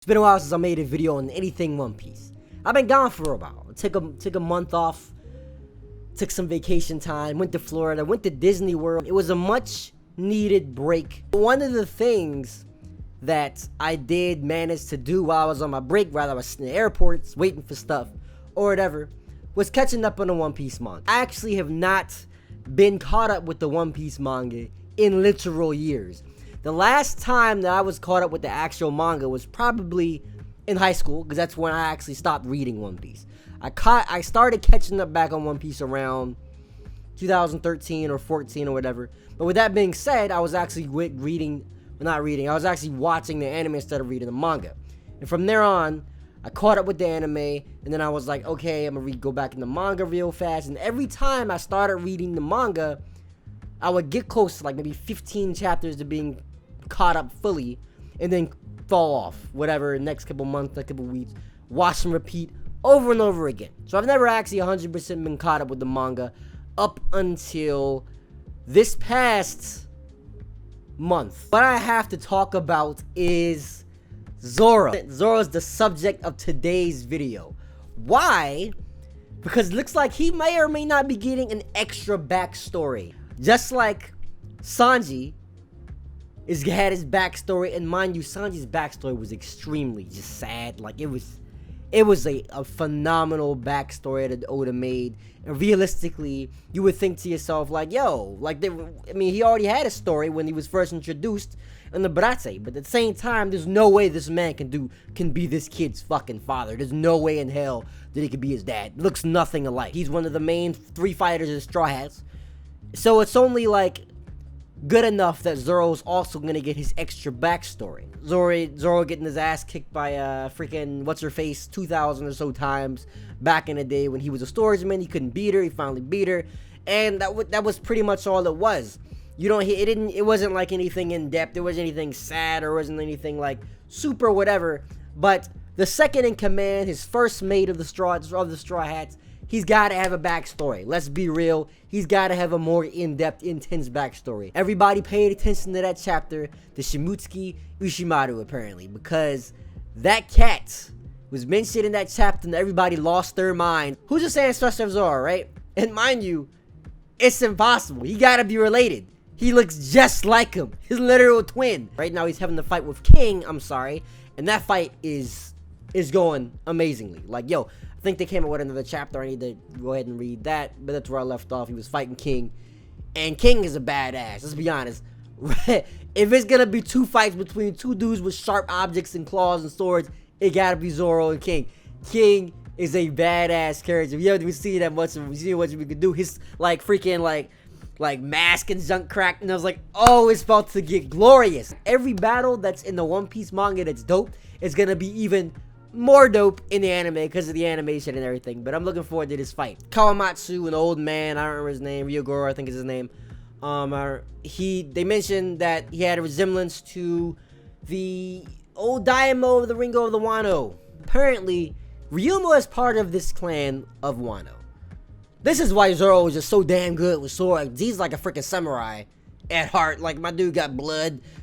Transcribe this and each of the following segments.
It's been a while since I made a video on anything One Piece. I've been gone for a while. Took a month off. Took some vacation time. Went to Florida. Went to Disney World. It was a much needed break. One of the things that I did manage to do while I was on my break, while I was in the airports waiting for stuff or whatever, was catching up on the One Piece manga. I actually have not been caught up with the One Piece manga in literal years. The last time that I was caught up with the actual manga was probably in high school, because that's when I actually stopped reading One Piece. I started catching up back on One Piece around 2013 or 14 or whatever. But with that being said, I was actually I was actually watching the anime instead of reading the manga. And from there on, I caught up with the anime, and then I was like, okay, I'm gonna go back in the manga real fast. And every time I started reading the manga, I would get close to like maybe 15 chapters to being caught up fully, and then fall off, whatever, next couple months, next couple weeks, watch and repeat over and over again. So I've never actually 100% been caught up with the manga up until this past month. What I have to talk about is Zoro. Zoro is the subject of today's video. Why? Because it looks like he may or may not be getting an extra backstory. Just like Sanji had his backstory, and mind you, Sanji's backstory was extremely just sad. Like, it was a phenomenal backstory that Oda made, and realistically, you would think to yourself, like, yo, like, he already had a story when he was first introduced in the Baratie, but at the same time, there's no way this man can be this kid's fucking father. There's no way in hell that he could be his dad. Looks nothing alike. He's one of the main 3 fighters of Straw Hats, so it's only, like, good enough that Zoro's also gonna get his extra backstory. Zoro getting his ass kicked by freaking what's-her-face 2,000 or so times back in the day when he was a swordsman. He couldn't beat her. He finally beat her, and that was pretty much all it was. It wasn't like anything in depth. It wasn't anything sad, or wasn't anything like super whatever. But the second in command, his first mate of the Straw Hats, he's got to have a backstory. Let's be real. He's got to have a more in-depth, intense backstory. Everybody paid attention to that chapter, the Shimutsuki Ushimaru, apparently, because that cat was mentioned in that chapter and everybody lost their mind. Who's just saying special of Zoro, right? And mind you, it's impossible. He got to be related. He looks just like him. His literal twin. Right now, he's having the fight with King, and that fight is going amazingly. Like, yo, I think they came up with another chapter. I need to go ahead and read that, but that's where I left off. He was fighting King, and King is a badass. Let's be honest. If it's gonna be 2 fights between 2 dudes with sharp objects and claws and swords, it gotta be Zoro and King. King is a badass character. If you haven't seen that much of him, you see what we can do. His like freaking like mask and junk crack, and I was like, oh, it's about to get glorious. Every battle that's in the One Piece manga that's dope is gonna be even more dope in the anime because of the animation and everything. But I'm looking forward to this fight. Kawamatsu, an old man, I don't remember his name, Ryogoro, I think is his name. They mentioned that he had a resemblance to the old Daimyo of the Ringo of the Wano. Apparently, Ryumo is part of this clan of Wano. This is why Zoro is just so damn good with swords. He's like a freaking samurai at heart. Like, my dude got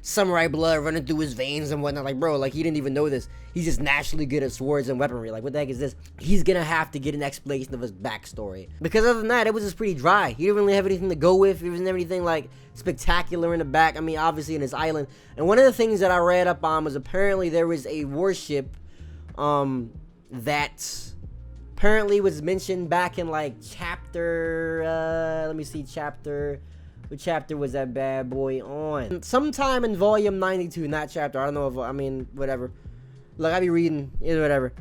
samurai blood running through his veins and whatnot. Like, bro, like, he didn't even know this. He's just naturally good at swords and weaponry. Like, what the heck is this? He's gonna have to get an explanation of his backstory, because other than that, it was just pretty dry. He didn't really have anything to go with. He wasn't anything like spectacular in the back. I mean, obviously in his island. And one of the things that I read up on was apparently there was a warship that apparently was mentioned back in like chapter what chapter was that bad boy on? Sometime in volume 92, not chapter. I don't know if, whatever. Look, I be reading, whatever.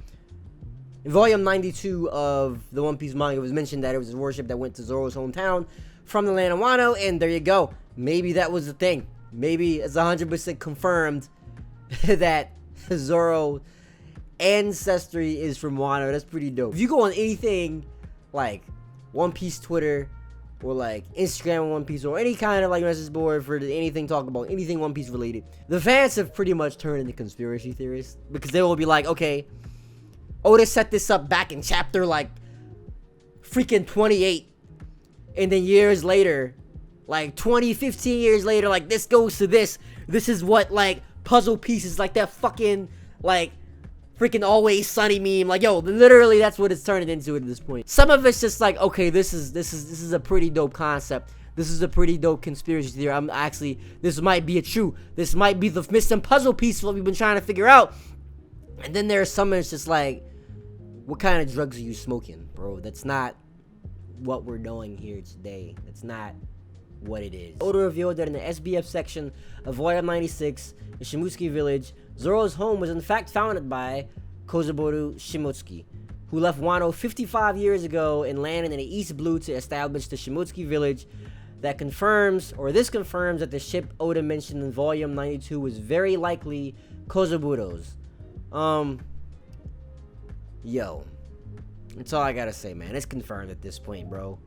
In volume 92 of the One Piece manga, it was mentioned that it was a warship that went to Zoro's hometown from the land of Wano, and there you go. Maybe that was the thing. Maybe it's 100% confirmed that Zoro ancestry is from Wano. That's pretty dope. If you go on anything like One Piece Twitter, or like Instagram One Piece, or any kind of like message board for anything talking about anything One Piece related, the fans have pretty much turned into conspiracy theorists, because they will be like, okay, Oda set this up back in chapter like freaking 28, and then years later, like 15 years later, like this goes to this is what like puzzle pieces, like that fucking like freaking Always Sunny meme. Like, yo, literally that's what it's turning into at this point. Some of it's just like, okay, this is a pretty dope concept. This is a pretty dope conspiracy theory. This might be this might be the missing puzzle piece what we've been trying to figure out. And then there's some that's just like, what kind of drugs are you smoking, bro? That's not what we're doing here today. That's not what it is. Oda revealed that in the SBF section of Volume 96 in Shimotsuki Village, Zoro's home was in fact founded by Kozaboru Shimotsuki, who left Wano 55 years ago and landed in the East Blue to establish the Shimotsuki Village. This confirms that the ship Oda mentioned in Volume 92 was very likely Kozaburo's. Yo, that's all I gotta say, man. It's confirmed at this point, bro.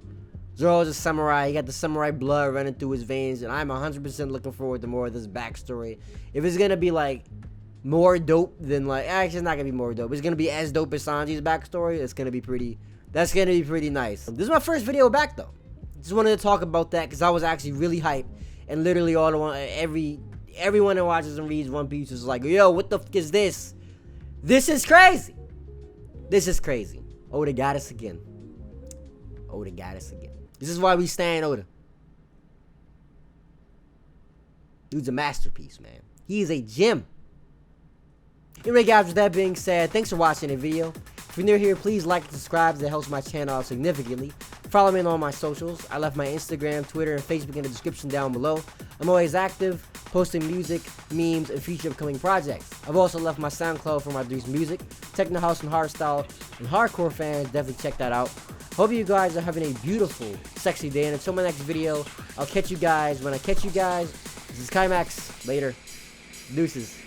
Zoro's a samurai. He got the samurai blood running through his veins, and I'm 100% looking forward to more of this backstory. If it's gonna be like more dope than like, actually, it's not gonna be more dope. It's gonna be as dope as Sanji's backstory. That's gonna be pretty nice. This is my first video back though. Just wanted to talk about that because I was actually really hyped, and literally everyone that watches and reads One Piece is like, yo, what the fuck is this? This is crazy. This is crazy. Oda got us again. Oda got us again. This is why we stand Oda. Dude's a masterpiece, man. He is a gem. Anyway, guys, with that being said, thanks for watching the video. If you're new here, please like and subscribe. That helps my channel out significantly. Follow me on all my socials. I left my Instagram, Twitter, and Facebook in the description down below. I'm always active, posting music, memes, and future upcoming projects. I've also left my SoundCloud for my produced music. Techno House and Hardstyle, and hardcore fans, definitely check that out. Hope you guys are having a beautiful, sexy day. And until my next video, I'll catch you guys when I catch you guys. This is Kaimax. Later. Deuces.